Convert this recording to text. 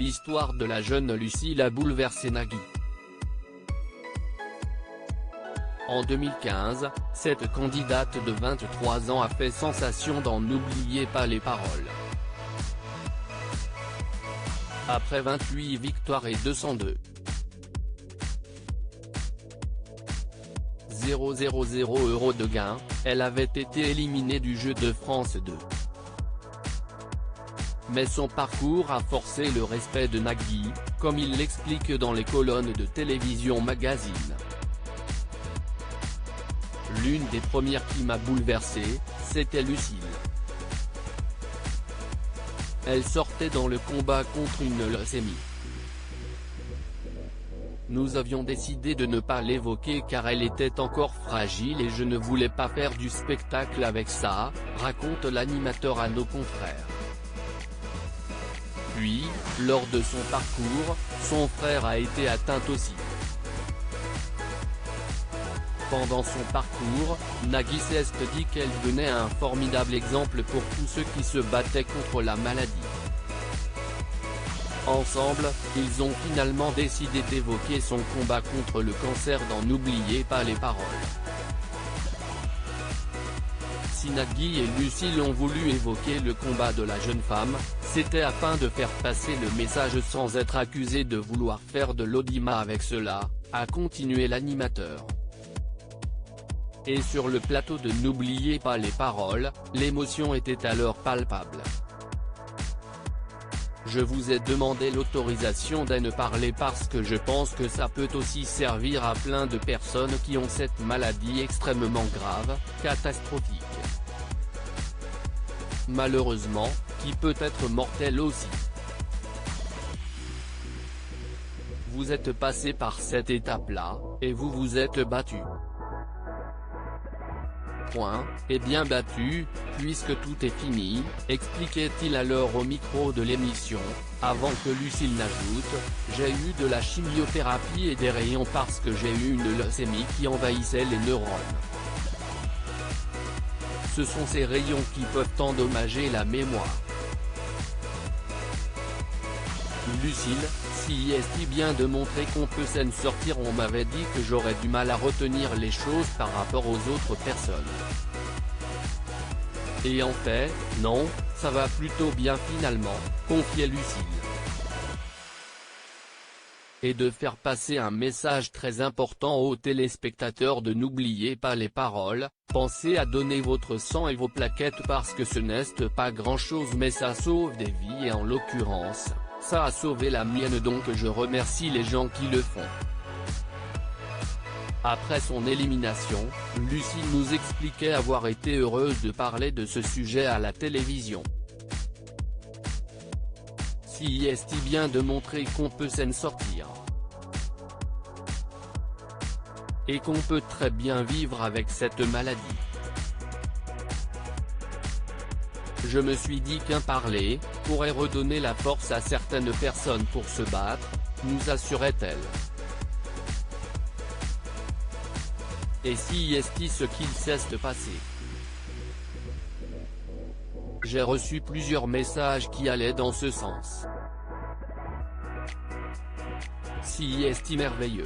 l'histoire de la jeune Lucille a bouleversé Nagui. En 2015, cette candidate de 23 ans a fait sensation dans N'oubliez pas les paroles. Après 28 victoires et 202 000 € de gains, elle avait été éliminée du Jeu de France 2. Mais son parcours a forcé le respect de Nagui, comme il l'explique dans les colonnes de Télévision Magazine. L'une des premières qui m'a bouleversé, c'était Lucille. Elle sortait dans le combat contre une leucémie. Nous avions décidé de ne pas l'évoquer car elle était encore fragile et je ne voulais pas faire du spectacle avec ça, raconte l'animateur à nos confrères. Puis, lors de son parcours, son frère a été atteint aussi. Pendant son parcours, Nagui s'est dit qu'elle devenait un formidable exemple pour tous ceux qui se battaient contre la maladie. Ensemble, ils ont finalement décidé d'évoquer son combat contre le cancer dans N'oubliez pas les paroles. Si Nagui et Lucille ont voulu évoquer le combat de la jeune femme, c'était afin de faire passer le message sans être accusé de vouloir faire de l'audimat avec cela, a continué l'animateur. Et sur le plateau de N'oubliez pas les paroles, l'émotion était alors palpable. Je vous ai demandé l'autorisation d'en parler parce que je pense que ça peut aussi servir à plein de personnes qui ont cette maladie extrêmement grave, catastrophique. Malheureusement, qui peut être mortelle aussi. Vous êtes passé par cette étape-là, et vous vous êtes battu. Et bien battu, puisque tout est fini, expliquait-il alors au micro de l'émission, avant que Lucille n'ajoute « J'ai eu de la chimiothérapie et des rayons parce que j'ai eu une leucémie qui envahissait les neurones. Ce sont ces rayons qui peuvent endommager la mémoire. » Lucille, si est bien de montrer qu'on peut s'en sortir. On m'avait dit que j'aurais du mal à retenir les choses par rapport aux autres personnes. Et en fait, non, ça va plutôt bien finalement, confiait Lucille. Et de faire passer un message très important aux téléspectateurs de N'oubliez pas les paroles, pensez à donner votre sang et vos plaquettes parce que ce n'est pas grand-chose mais ça sauve des vies et en l'occurrence, ça a sauvé la mienne donc je remercie les gens qui le font. Après son élimination, Lucille nous expliquait avoir été heureuse de parler de ce sujet à la télévision. Si est bien de montrer qu'on peut s'en sortir. Et qu'on peut très bien vivre avec cette maladie. Je me suis dit qu'en parler, pourrait redonner la force à certaines personnes pour se battre, nous assurait-elle. Et si est ce qu'il s'est passé. J'ai reçu plusieurs messages qui allaient dans ce sens. Si est merveilleux.